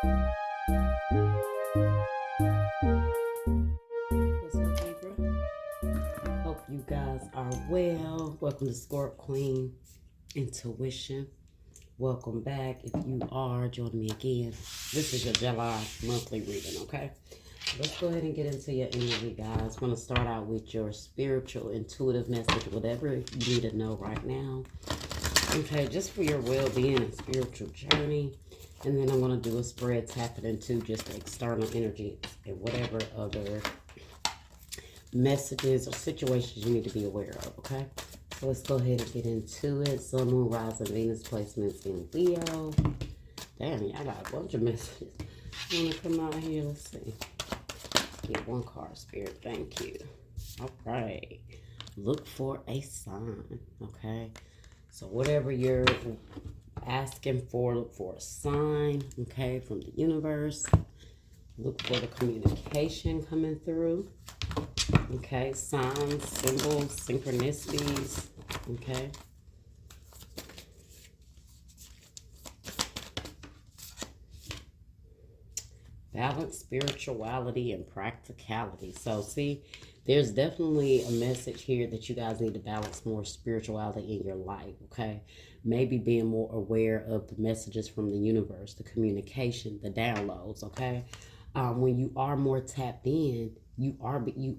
What's up, Libra? Hope you guys are well. Welcome to Scorp Queen Intuition. Welcome back. If you are joining me again, this is your July monthly reading, okay? Let's go ahead and get into your energy, guys. I'm going to start out with your spiritual, intuitive message, whatever you need to know right now. Okay, just for your well-being and spiritual journey. And then I'm going to do a spread tapping into just the external energy and whatever other messages or situations you need to be aware of, okay? So let's go ahead and get into it. Sun, Moon, Rising, Venus placements in Leo. Damn, y'all got a bunch of messages. You want to come out here? Let's see. Get one card, Spirit. Thank you. All right. Look for a sign, okay? So whatever you're asking for, look for a sign, okay, from the universe. Look for the communication coming through. Okay, signs, symbols, synchronicities, okay. Balance, spirituality, and practicality. So, see, there's definitely a message here that you guys need to balance more spirituality in your life, okay? Maybe being more aware of the messages from the universe, the communication, the downloads, okay? When you are more tapped in, you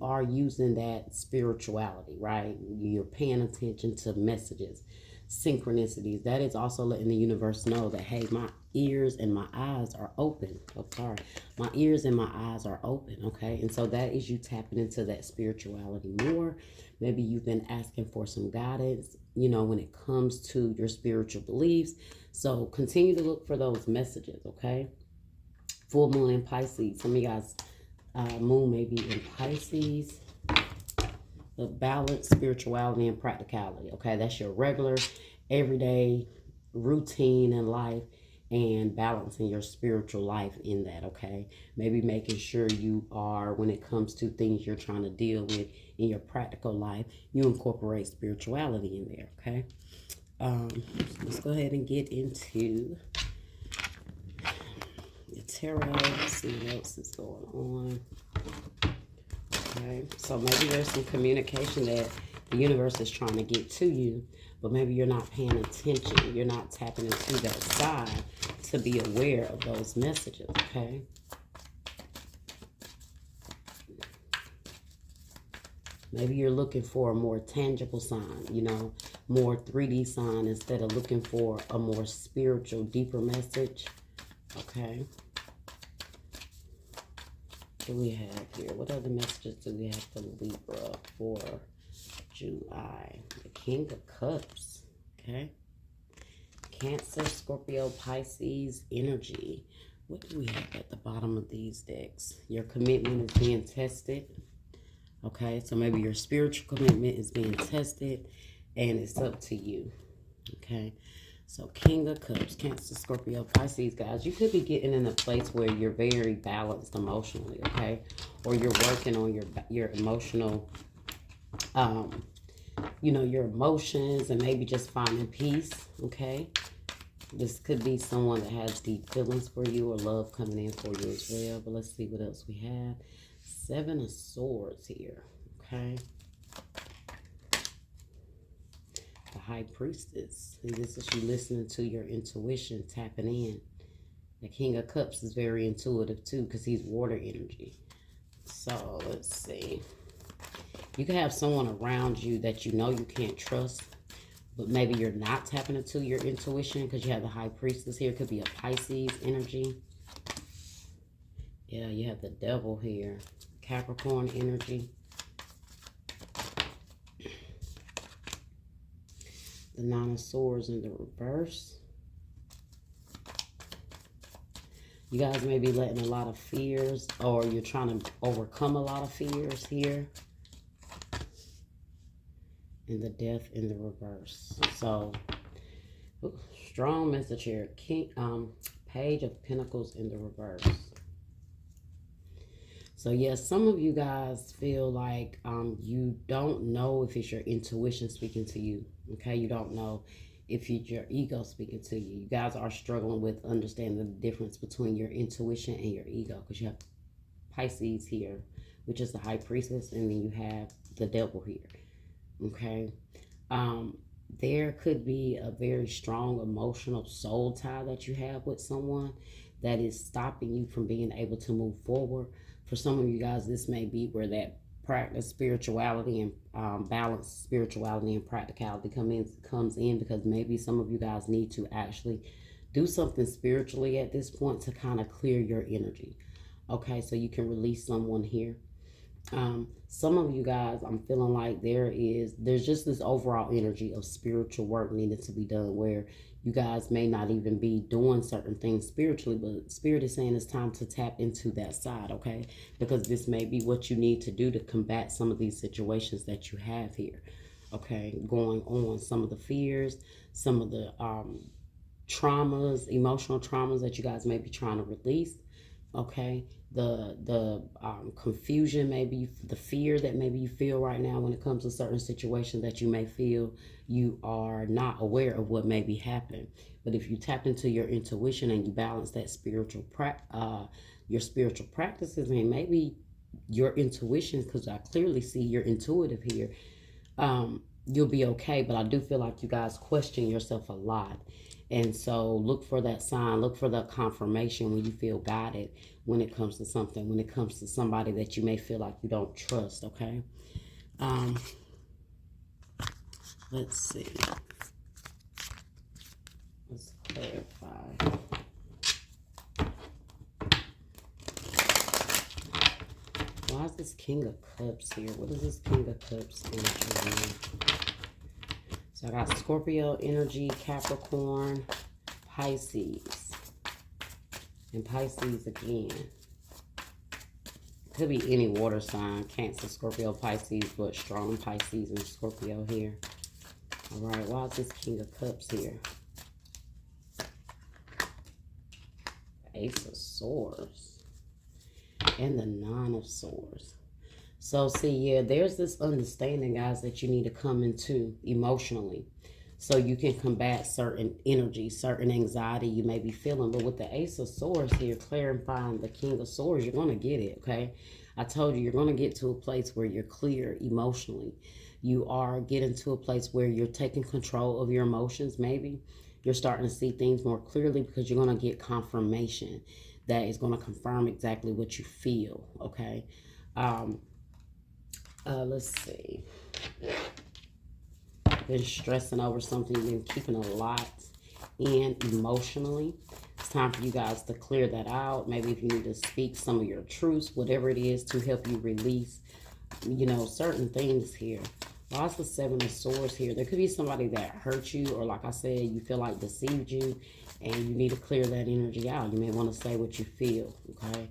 are using that spirituality, right? You're paying attention to messages, synchronicities. That is also letting the universe know that, hey, my ears and my eyes are open. Oh, sorry. My ears and my eyes are open, okay? And so that is you tapping into that spirituality more. Maybe you've been asking for some guidance, you know, when it comes to your spiritual beliefs. So continue to look for those messages, okay? Full moon in Pisces. Some of you guys, moon may be in Pisces. The balance, spirituality, and practicality. Okay, that's your regular, everyday routine in life, and balancing your spiritual life in that. Okay, maybe making sure you are, when it comes to things you're trying to deal with in your practical life, you incorporate spirituality in there. Okay, let's go ahead and get into the tarot. See what else is going on. Okay, so maybe there's some communication that the universe is trying to get to you, but maybe you're not paying attention. You're not tapping into that side to be aware of those messages, okay? Maybe you're looking for a more tangible sign, you know, more 3D sign instead of looking for a more spiritual, deeper message, okay? What do we have here? What other messages do we have for Libra for July? The King of Cups, okay? Cancer, Scorpio, Pisces, energy. What do we have at the bottom of these decks? Your commitment is being tested, okay? So maybe your spiritual commitment is being tested, and it's up to you, okay? So King of Cups, Cancer, Scorpio, Pisces, guys, you could be getting in a place where you're very balanced emotionally, okay? Or you're working on your emotional, you know, your emotions, and maybe just finding peace, okay? This could be someone that has deep feelings for you or love coming in for you as well. But let's see what else we have. 7 of Swords here, okay? The High Priestess. And this is you listening to your intuition, tapping in. The King of Cups is very intuitive too, because he's water energy. So let's see. You can have someone around you that you know you can't trust, but maybe you're not tapping into your intuition because you have the High Priestess here. It could be a Pisces energy. Yeah, you have the Devil here. Capricorn energy. The 9 of Swords in the reverse. You guys may be letting a lot of fears, or you're trying to overcome a lot of fears here. And the Death in the reverse. So, strong message here. Page of Pentacles in the reverse. So yes, some of you guys feel like you don't know if it's your intuition speaking to you. Okay, you don't know if it's your ego speaking to you. You guys are struggling with understanding the difference between your intuition and your ego, because you have Pisces here, which is the high priestess, and then you have the devil here. Okay. There could be a very strong emotional soul tie that you have with someone that is stopping you from being able to move forward. For some of you guys, this may be where that practice spirituality and balance spirituality and practicality comes in, because maybe some of you guys need to actually do something spiritually at this point to kind of clear your energy. Okay, so you can release someone here. Some of you guys, I'm feeling like there's just this overall energy of spiritual work needed to be done, where you guys may not even be doing certain things spiritually, but Spirit is saying it's time to tap into that side, okay? Because this may be what you need to do to combat some of these situations that you have here, okay? Going on, some of the fears, some of the traumas, emotional traumas that you guys may be trying to release, okay? The confusion, maybe the fear that maybe you feel right now when it comes to certain situations that you may feel you are not aware of what may be happening. But if you tap into your intuition and you balance that your spiritual practices, and maybe your intuition, because I clearly see you're intuitive here, you'll be okay. But I do feel like you guys question yourself a lot. And so look for that sign, look for that confirmation when you feel guided when it comes to something, when it comes to somebody that you may feel like you don't trust, okay? Let's see. Let's clarify. Why is this King of Cups here? What is this King of Cups energy? So I got Scorpio energy, Capricorn, Pisces, and Pisces again. Could be any water sign, Cancer, Scorpio, Pisces, but strong Pisces and Scorpio here. All right, why is this King of Cups here? Ace of Swords and the Nine of Swords. So see, yeah, there's this understanding, guys, that you need to come into emotionally so you can combat certain energy, certain anxiety you may be feeling. But with the Ace of Swords here, clarifying the King of Swords, you're going to get it, okay? I told you, you're going to get to a place where you're clear emotionally. You are getting to a place where you're taking control of your emotions, maybe. You're starting to see things more clearly because you're going to get confirmation that is going to confirm exactly what you feel, okay? Let's see. Been stressing over something, been keeping a lot in emotionally. It's time for you guys to clear that out. Maybe if you need to speak some of your truths, whatever it is, to help you release, you know, certain things here. Why is the Seven of Swords here? There could be somebody that hurt you, or like I said, you feel like deceived you, and you need to clear that energy out. You may want to say what you feel, okay?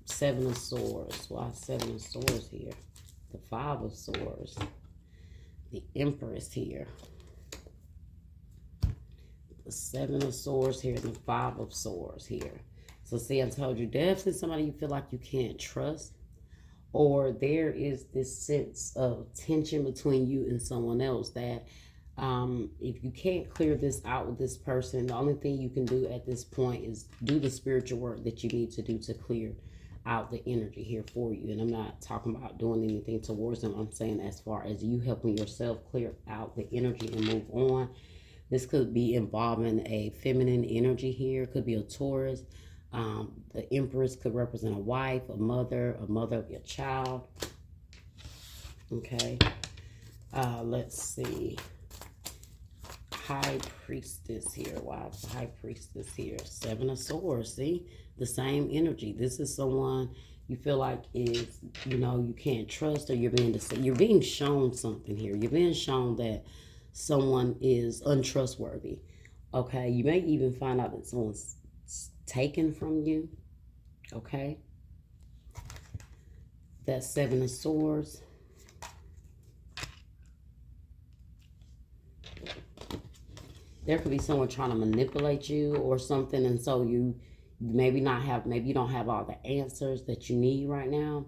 Seven of Swords. Why Seven of Swords here? The Five of Swords. The Empress here. The Seven of Swords here and the Five of Swords here. So see, I told you, definitely somebody you feel like you can't trust, or there is this sense of tension between you and someone else that if you can't clear this out with this person, the only thing you can do at this point is do the spiritual work that you need to do to clear out the energy here for you. And I'm not talking about doing anything towards them. I'm saying as far as you helping yourself clear out the energy and move on. This could be involving a feminine energy here. It could be a Taurus. The Empress could represent a wife, a mother of your child. Okay. Let's see. High Priestess here. Why is the High Priestess here? Seven of Swords. See? The same energy. This is someone you feel like is, you know, you can't trust, or you're being shown something here. You're being shown that someone is untrustworthy. Okay? You may even find out that someone's taken from you. Okay? That Seven of Swords. There could be someone trying to manipulate you or something, and so you maybe you don't have all the answers that you need right now.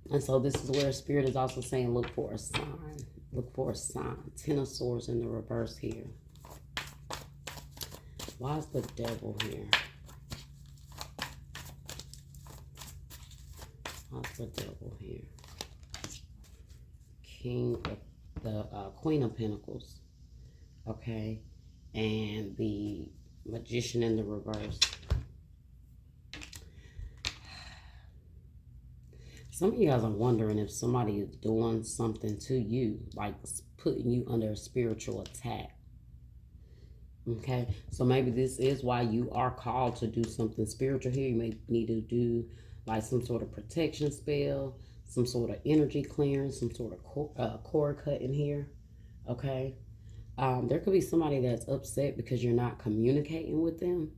And so this is where Spirit is also saying, look for a sign. Look for a sign. 10 of Swords in the reverse here. Why is the Devil here? Why is the Devil here? Queen of Pentacles. Okay. And the Magician in the reverse. Some of you guys are wondering if somebody is doing something to you, like putting you under a spiritual attack. Okay, so maybe this is why you are called to do something spiritual here. You may need to do like some sort of protection spell, some sort of energy clearance, some sort of cord cutting here. Okay, there could be somebody that's upset because you're not communicating with them.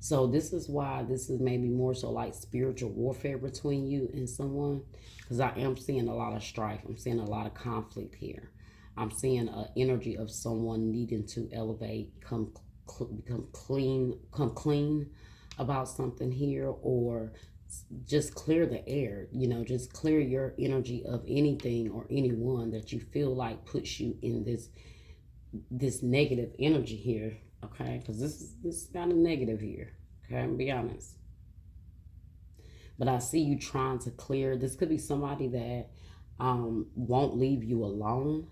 So this is why this is maybe more so like spiritual warfare between you and someone, because I am seeing a lot of strife. I'm seeing a lot of conflict here. I'm seeing an energy of someone needing to elevate, become clean about something here, or just clear the air, you know, just clear your energy of anything or anyone that you feel like puts you in this negative energy here. Okay, because this is kind of negative here. Okay, I'm gonna be honest. But I see you trying to clear. This could be somebody that won't leave you alone.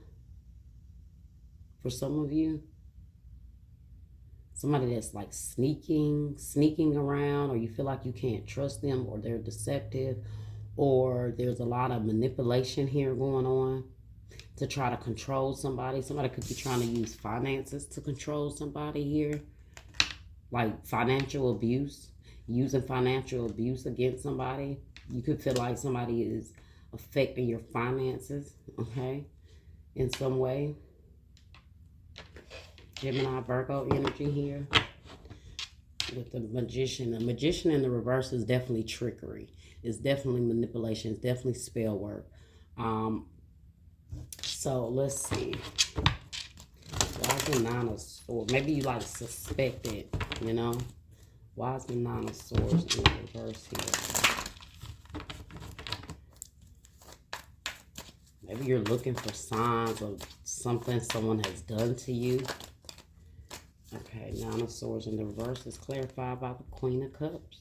For some of you, somebody that's like sneaking around, or you feel like you can't trust them, or they're deceptive, or there's a lot of manipulation here going on to try to control somebody. Somebody could be trying to use finances to control somebody here, like financial abuse, using financial abuse against somebody. You could feel like somebody is affecting your finances, okay, in some way. Gemini, Virgo energy here with the Magician. The Magician in the reverse is definitely trickery. It's definitely manipulation. It's definitely spell work. So let's see. Why is the Nine of Swords? Maybe you like suspect it, you know? Why is the Nine of Swords in the reverse here? Maybe you're looking for signs of something someone has done to you. Okay, Nine of Swords in the reverse is clarified by the Queen of Cups.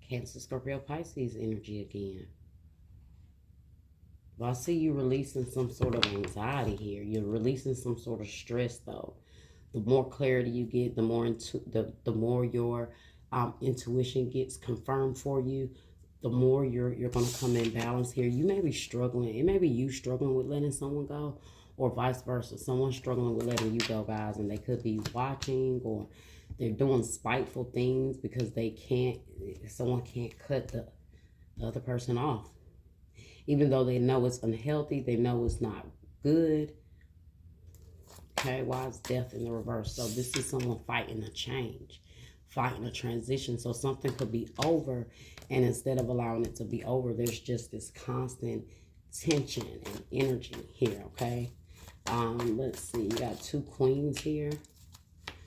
Cancer, Scorpio, Pisces energy again. Well, I see you releasing some sort of anxiety here. You're releasing some sort of stress, though. The more clarity you get, the more your intuition gets confirmed for you, the more you're going to come in balance here. You may be struggling. It may be you struggling with letting someone go, or vice versa. Someone's struggling with letting you go, guys, and they could be watching, or they're doing spiteful things because someone can't cut the other person off. Even though they know it's unhealthy, they know it's not good. Okay, why is Death in the reverse? So this is someone fighting a change, fighting a transition. So something could be over, and instead of allowing it to be over, there's just this constant tension and energy here, okay? Let's see, you got two queens here.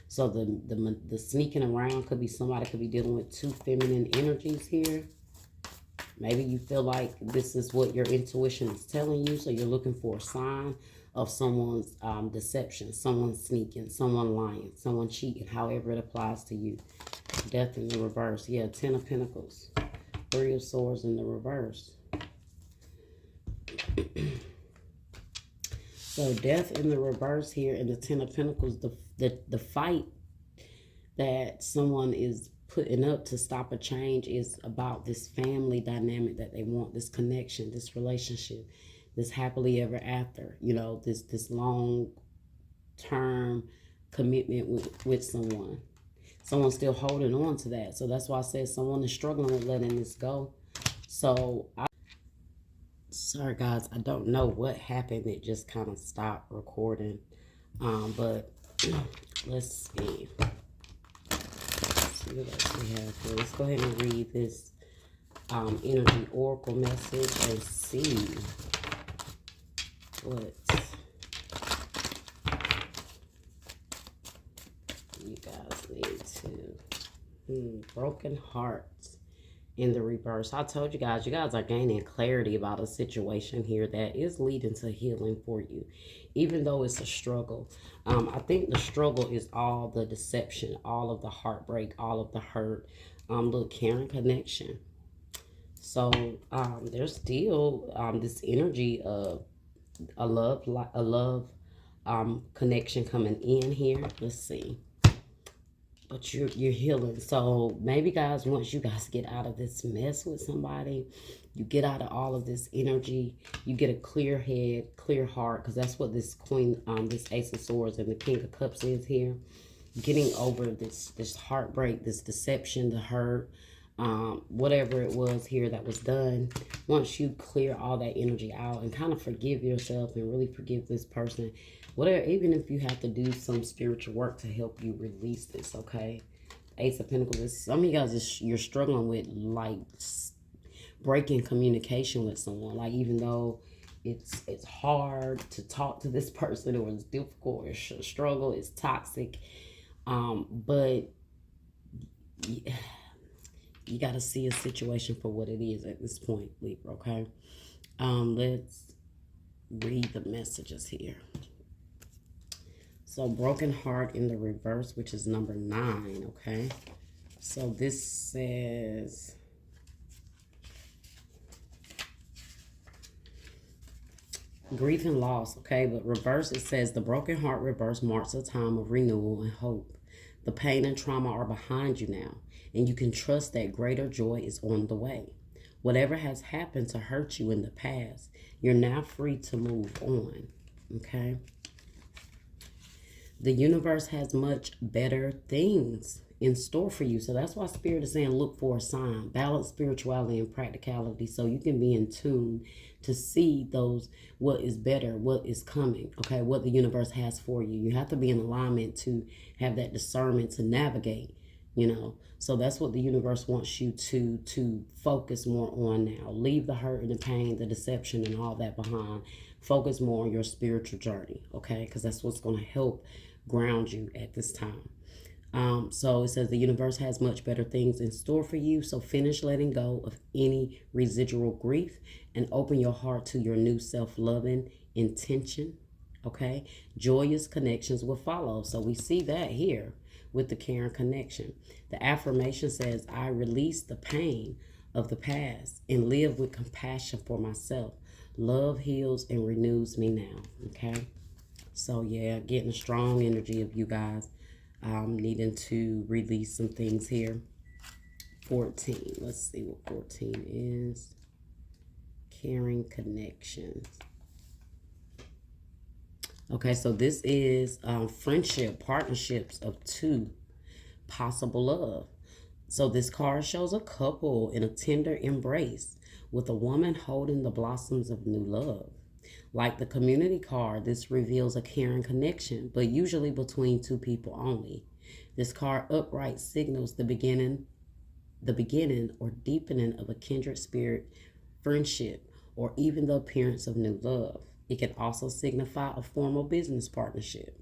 So the sneaking around could be somebody could be dealing with two feminine energies here. Maybe you feel like this is what your intuition is telling you, so you're looking for a sign of someone's deception, someone sneaking, someone lying, someone cheating, however it applies to you. Death in the reverse. Yeah, Ten of Pentacles. Three of Swords in the reverse. So Death in the reverse here, and the Ten of Pentacles, the fight that someone is putting up to stop a change is about this family dynamic that they want, this connection, this relationship, this happily ever after, you know, this long term commitment with someone. Someone's still holding on to that. So that's why I said someone is struggling with letting this go. So sorry guys, I don't know what happened. It just kind of stopped recording. But let's see. What else we have here? Let's go ahead and read this energy oracle message and see what you guys need to. Broken hearts in the reverse. I told you guys are gaining clarity about a situation here that is leading to healing for you, even though it's a struggle. I think the struggle is all the deception, all of the heartbreak, all of the hurt, the caring connection. So there's still this energy of a love connection coming in here. Let's see. But you're healing. So maybe guys, once you guys get out of this mess with somebody, you get out of all of this energy, you get a clear head, clear heart, because that's what this queen, this Ace of Swords and the King of Cups is here. Getting over this heartbreak, this deception, the hurt, whatever it was here that was done. Once you clear all that energy out and kind of forgive yourself and really forgive this person, whatever, even if you have to do some spiritual work to help you release this, okay? Ace of Pentacles, some of you guys, you're struggling with like breaking communication with someone. Like, even though it's hard to talk to this person, or it's difficult, or it's a struggle, it's toxic, but you got to see a situation for what it is at this point, Libra, okay? Let's read the messages here. So, broken heart in the reverse, which is number 9, okay? So, this says, grief and loss, okay? But reverse, it says, the broken heart reverse marks a time of renewal and hope. The pain and trauma are behind you now, and you can trust that greater joy is on the way. Whatever has happened to hurt you in the past, you're now free to move on, okay? The universe has much better things in store for you. So that's why Spirit is saying look for a sign. Balance spirituality and practicality so you can be in tune to see those, what is better, what is coming, okay, what the universe has for you. You have to be in alignment to have that discernment to navigate, you know. So that's what the universe wants you to focus more on now. Leave the hurt and the pain, the deception and all that behind. Focus more on your spiritual journey, okay, because that's what's going to help ground you at this time. So it says the universe has much better things in store for you. So finish letting go of any residual grief and open your heart to your new self-loving intention. Okay. Joyous connections will follow. So we see that here with the caring connection. The affirmation says, I release the pain of the past and live with compassion for myself. Love heals and renews me now. Okay. So yeah, getting a strong energy of you guys needing to release some things here. 14. Let's see what 14 is. Caring connections. Okay, so this is friendship, partnerships of 2, possible love. So this card shows a couple in a tender embrace with a woman holding the blossoms of new love. Like the community card, this reveals a caring connection, but usually between 2 people only. This card upright signals the beginning or deepening of a kindred spirit, friendship, or even the appearance of new love. It can also signify a formal business partnership.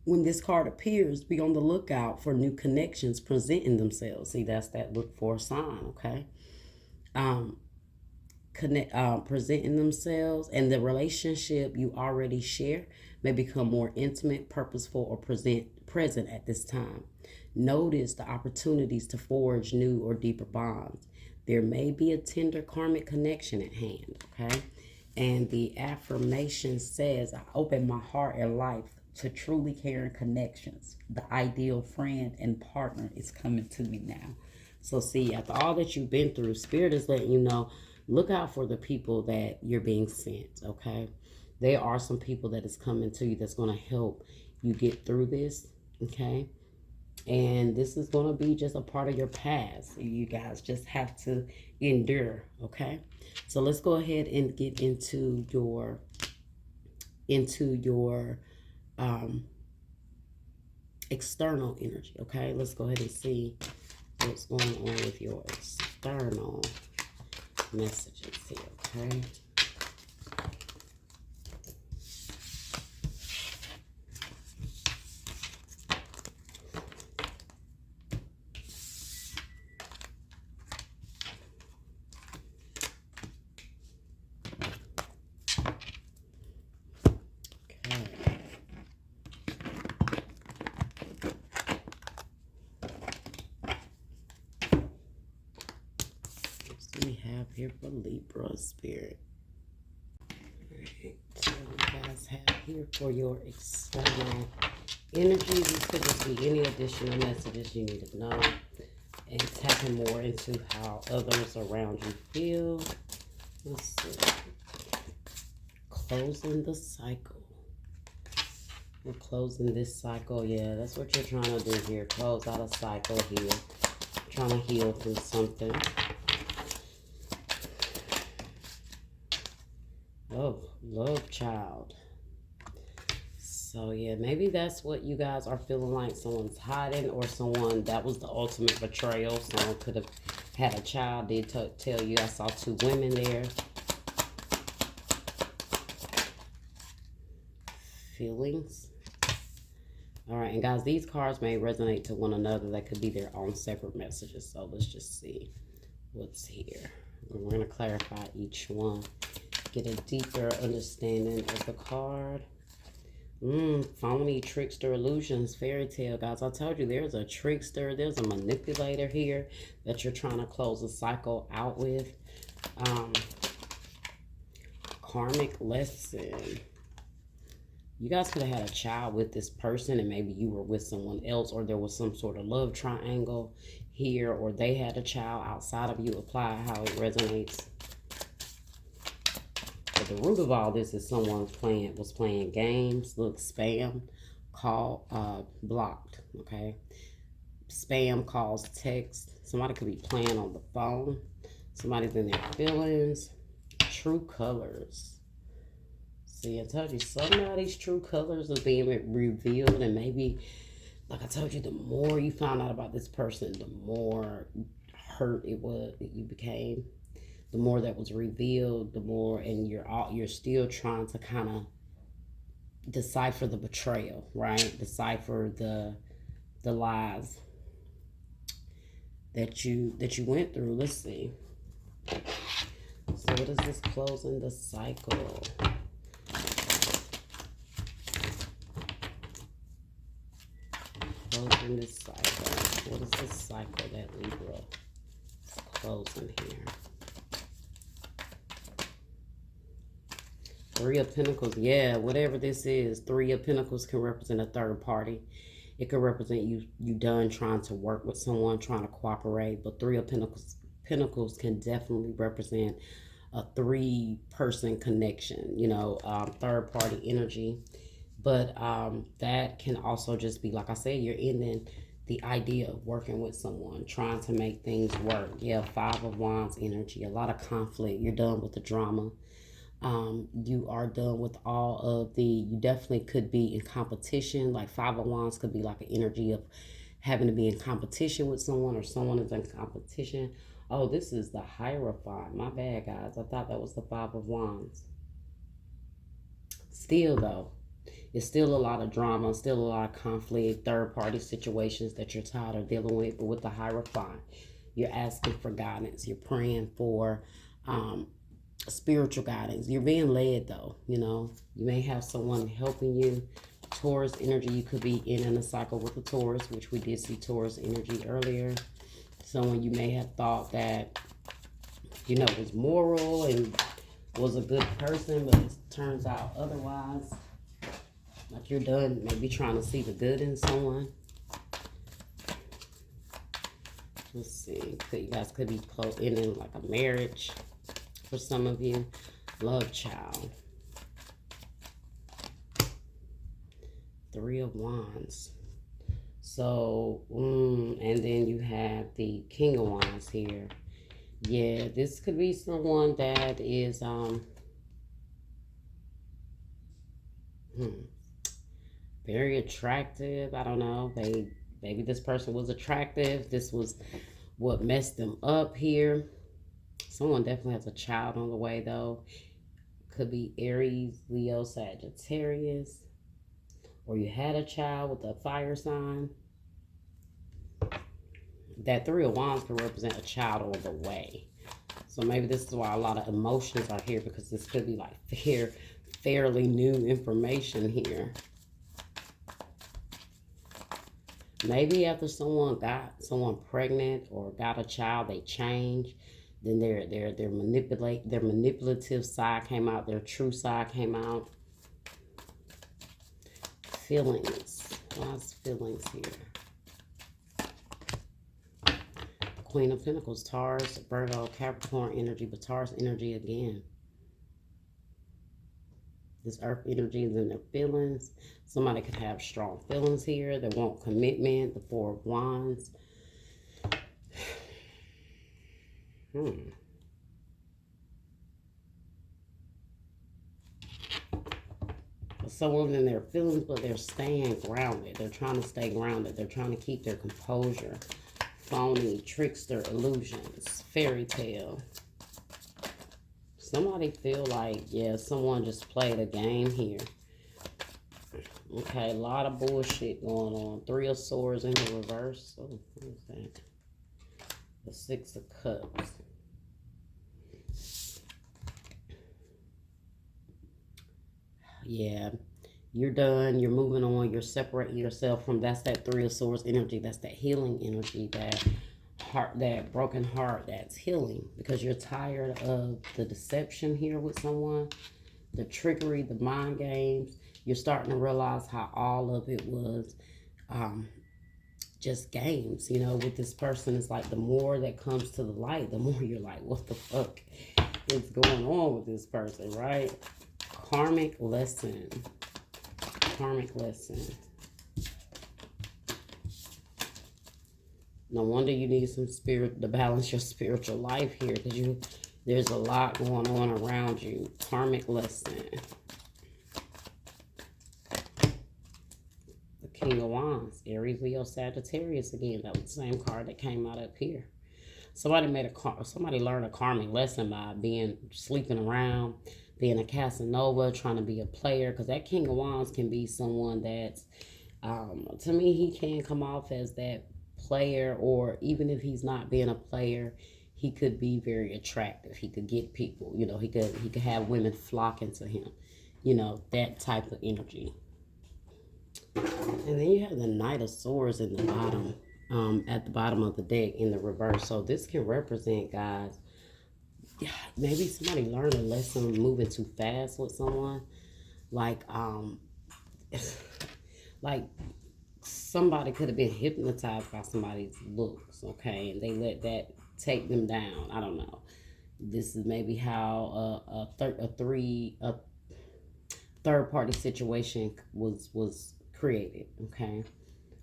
When this card appears, be on the lookout for new connections presenting themselves. See, that's that look for a sign, okay? Presenting themselves, and the relationship you already share may become more intimate, purposeful, or present at this time. Notice the opportunities to forge new or deeper bonds. There may be a tender karmic connection at hand, okay? And the affirmation says, I open my heart and life to truly caring connections. The ideal friend and partner is coming to me now. So see, after all that you've been through, Spirit is letting you know, look out for the people that you're being sent, okay? There are some people that is coming to you that's going to help you get through this, okay? And this is going to be just a part of your past. You guys just have to endure, okay? So let's go ahead and get into your external energy, okay? Let's go ahead and see what's going on with your external messages here, okay? have here for Libra spirit? Alright, so you guys have here for your external energy. This could just be any additional messages you need to know. And tapping more into how others around you feel. Let's see. Closing the cycle. We're closing this cycle. Yeah, that's what you're trying to do here. Close out a cycle here. Trying to heal from something. Oh, love child. So yeah, maybe that's what you guys are feeling like. Someone's hiding, or someone that was the ultimate betrayal. Someone could have had a child. Did tell you I saw two women there. Feelings. All right, and guys, these cards may resonate to one another. That could be their own separate messages. So let's just see what's here. We're going to clarify each one. Get a deeper understanding of the card. Phony, trickster, illusions, fairy tale. Guys, I told you there's a trickster, there's a manipulator here that you're trying to close a cycle out with. Karmic lesson. You guys could have had a child with this person, and maybe you were with someone else, or there was some sort of love triangle here, or they had a child outside of you. Apply how it resonates. But the root of all this is someone was playing games. Look, spam, call, blocked, okay? Spam calls, text. Somebody could be playing on the phone. Somebody's in their feelings. True colors. See, I told you, somebody's true colors are being revealed, and maybe, like I told you, the more you found out about this person, the more hurt it was that you became. The more that was revealed, the more, and you're still trying to kind of decipher the betrayal, right? Decipher the lies that you went through. Let's see. So what is this closing the cycle? Closing this cycle. What is this cycle that Libra is closing here? Three of Pentacles. Yeah, whatever this is, Three of Pentacles can represent a third party. It could represent you done trying to work with someone, trying to cooperate. But Three of Pentacles can definitely represent a three-person connection, you know, third party energy. But that can also just be, like I said, you're ending the idea of working with someone, trying to make things work. Yeah, Five of Wands energy, a lot of conflict. You're done with the drama. You are done with all of you definitely could be in competition. Like Five of Wands could be like an energy of having to be in competition with someone, or someone is in competition. Oh, this is the Hierophant. My bad, guys. I thought that was the Five of Wands. Still, though, it's still a lot of drama, still a lot of conflict, third-party situations that you're tired of dealing with. But with the Hierophant, you're asking for guidance. You're praying for spiritual guidance. You're being led, though. You know, you may have someone helping you. Taurus energy, you could be in a cycle with a Taurus, which we did see Taurus energy earlier. Someone you may have thought that, you know, was moral and was a good person, but it turns out otherwise. Like you're done maybe trying to see the good in someone. Let's see. You guys could be in like a marriage for some of you. Love child. Three of Wands. So, and then you have the King of Wands here. Yeah, this could be someone that is, very attractive. I don't know. Maybe this person was attractive. This was what messed them up here. Someone definitely has a child on the way, though. Could be Aries, Leo, Sagittarius. Or you had a child with a fire sign. That Three of Wands can represent a child on the way. So maybe this is why a lot of emotions are here, because this could be like fairly new information here. Maybe after someone got someone pregnant or got a child, they changed. Then their manipulative side came out. Their true side came out. Feelings. Lots of feelings here. Queen of Pentacles, Taurus, Virgo, Capricorn energy, but Taurus energy again. This earth energy is in their feelings. Somebody could have strong feelings here. They want commitment. The Four of Wands. Someone in their feelings, but they're staying grounded. They're trying to stay grounded. They're trying to keep their composure. Phony, trickster, illusions, fairy tale. Somebody feel like, yeah, someone just played a game here. Okay, a lot of bullshit going on. Three of Swords in the reverse. Oh, what is that? The Six of Cups. Yeah, you're done. You're moving on. You're separating yourself from, that's that Three of Swords energy. That's that healing energy, that heart, that broken heart that's healing, because you're tired of the deception here with someone, the trickery, the mind games. You're starting to realize how all of it was just games, you know, with this person. It's like the more that comes to the light, the more you're like, what the fuck is going on with this person, right? Karmic lesson. Karmic lesson. No wonder you need some spirit to balance your spiritual life here, because there's a lot going on around you. Karmic lesson. The King of Wands. Aries, Leo, Sagittarius again. That was the same card that came out up here. Somebody learned a karmic lesson by sleeping around, being a Casanova, trying to be a player, because that King of Wands can be someone that's, to me, he can come off as that player, or even if he's not being a player, he could be very attractive. He could get people, you know, he could have women flocking to him, you know, that type of energy. And then you have the Knight of Swords in the bottom, at the bottom of the deck in the reverse. So this can represent, guys, maybe somebody learned a lesson moving too fast with someone. Like, like somebody could have been hypnotized by somebody's looks, okay, and they let that take them down. I don't know. This is maybe how a third party situation was created, okay?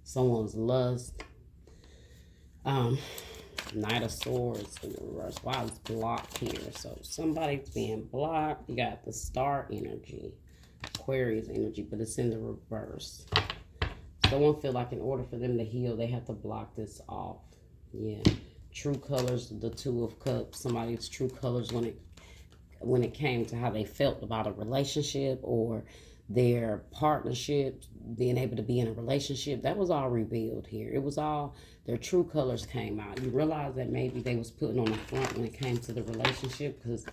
Someone's lust. Knight of Swords in the reverse. Wow, it's blocked here. So somebody's being blocked. You got the Star energy, Aquarius energy, but it's in the reverse. Someone feel like in order for them to heal, they have to block this off. Yeah. True colors, the Two of Cups. Somebody's true colors when it came to how they felt about a relationship or their partnership, being able to be in a relationship, that was all revealed here. It was all, their true colors came out. You realize that maybe they was putting on the front when it came to the relationship, because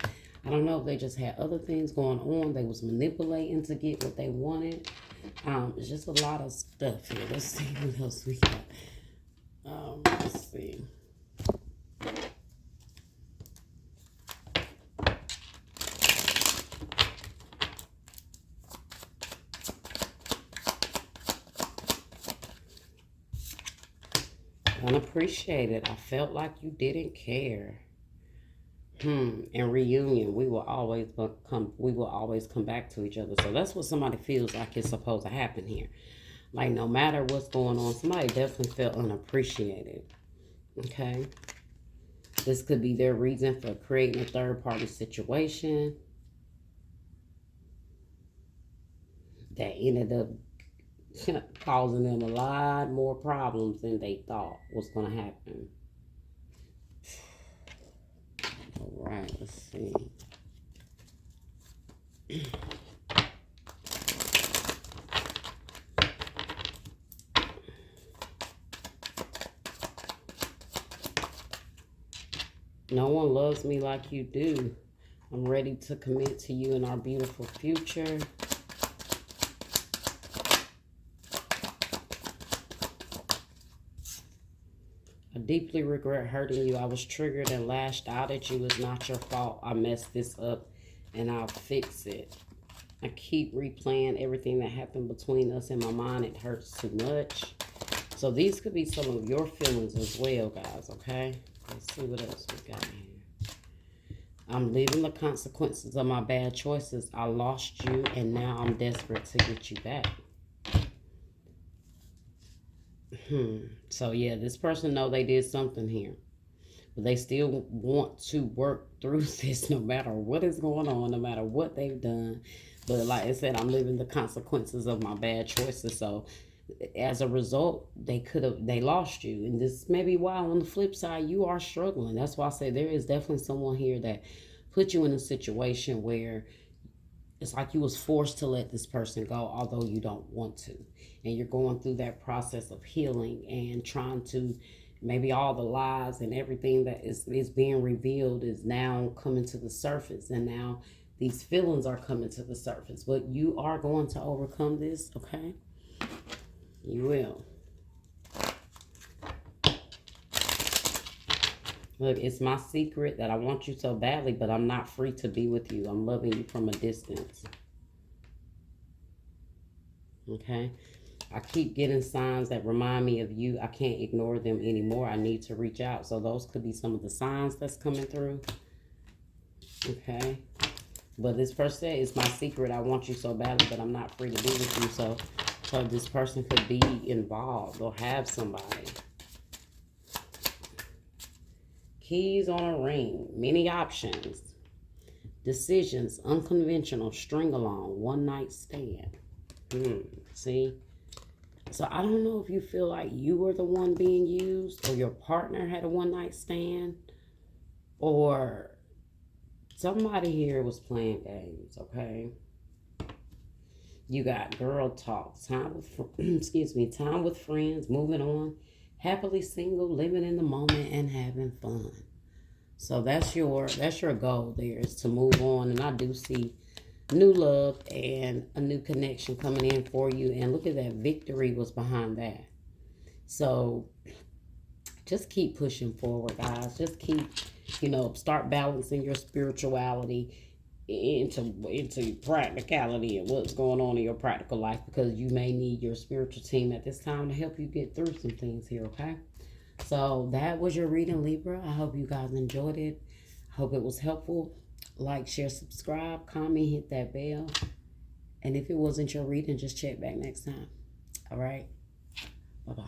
I don't know if they just had other things going on. They was manipulating to get what they wanted. It's just a lot of stuff here. Let's see what else we got. Let's see. Unappreciated. I felt like you didn't care. And reunion. We will always come back to each other. So that's what somebody feels like is supposed to happen here. Like, no matter what's going on, somebody definitely felt unappreciated. Okay. This could be their reason for creating a third party situation that ended up causing them a lot more problems than they thought was going to happen. All right, let's see. No one loves me like you do. I'm ready to commit to you in our beautiful future. I deeply regret hurting you. I was triggered and lashed out at you. It's not your fault. I messed this up and I'll fix it. I keep replaying everything that happened between us in my mind. It hurts too much. So these could be some of your feelings as well, guys, okay? Let's see what else we got here. I'm living the consequences of my bad choices. I lost you, and now I'm desperate to get you back. So, yeah, this person know they did something here. But they still want to work through this no matter what is going on, no matter what they've done. But like I said, I'm living the consequences of my bad choices. So as a result, they lost you. And this may be why on the flip side, you are struggling. That's why I say there is definitely someone here that put you in a situation where it's like you was forced to let this person go, although you don't want to. And you're going through that process of healing and trying to, maybe all the lies and everything that is being revealed is now coming to the surface. And now these feelings are coming to the surface. But you are going to overcome this, okay? You will. Look, it's my secret that I want you so badly, but I'm not free to be with you. I'm loving you from a distance. Okay? I keep getting signs that remind me of you. I can't ignore them anymore. I need to reach out. So those could be some of the signs that's coming through. Okay? But this person said, it's my secret. I want you so badly, but I'm not free to be with you. So this person could be involved or have somebody. Keys on a ring. Many options. Decisions. Unconventional. String along. One night stand. See? So I don't know if you feel like you were the one being used, or your partner had a one night stand, or somebody here was playing games, okay? You got girl talk, time with time with friends, moving on, happily single, living in the moment, and having fun. So that's your goal there, is to move on. And I do see new love and a new connection coming in for you. And look at that, victory was behind that. So just keep pushing forward, guys. Just keep, start balancing your spirituality into practicality and what's going on in your practical life, because you may need your spiritual team at this time to help you get through some things here, okay? So that was your reading, Libra. I hope you guys enjoyed it. I hope it was helpful. Like, share, subscribe, comment, hit that bell. And if it wasn't your reading, just check back next time. All right? Bye-bye.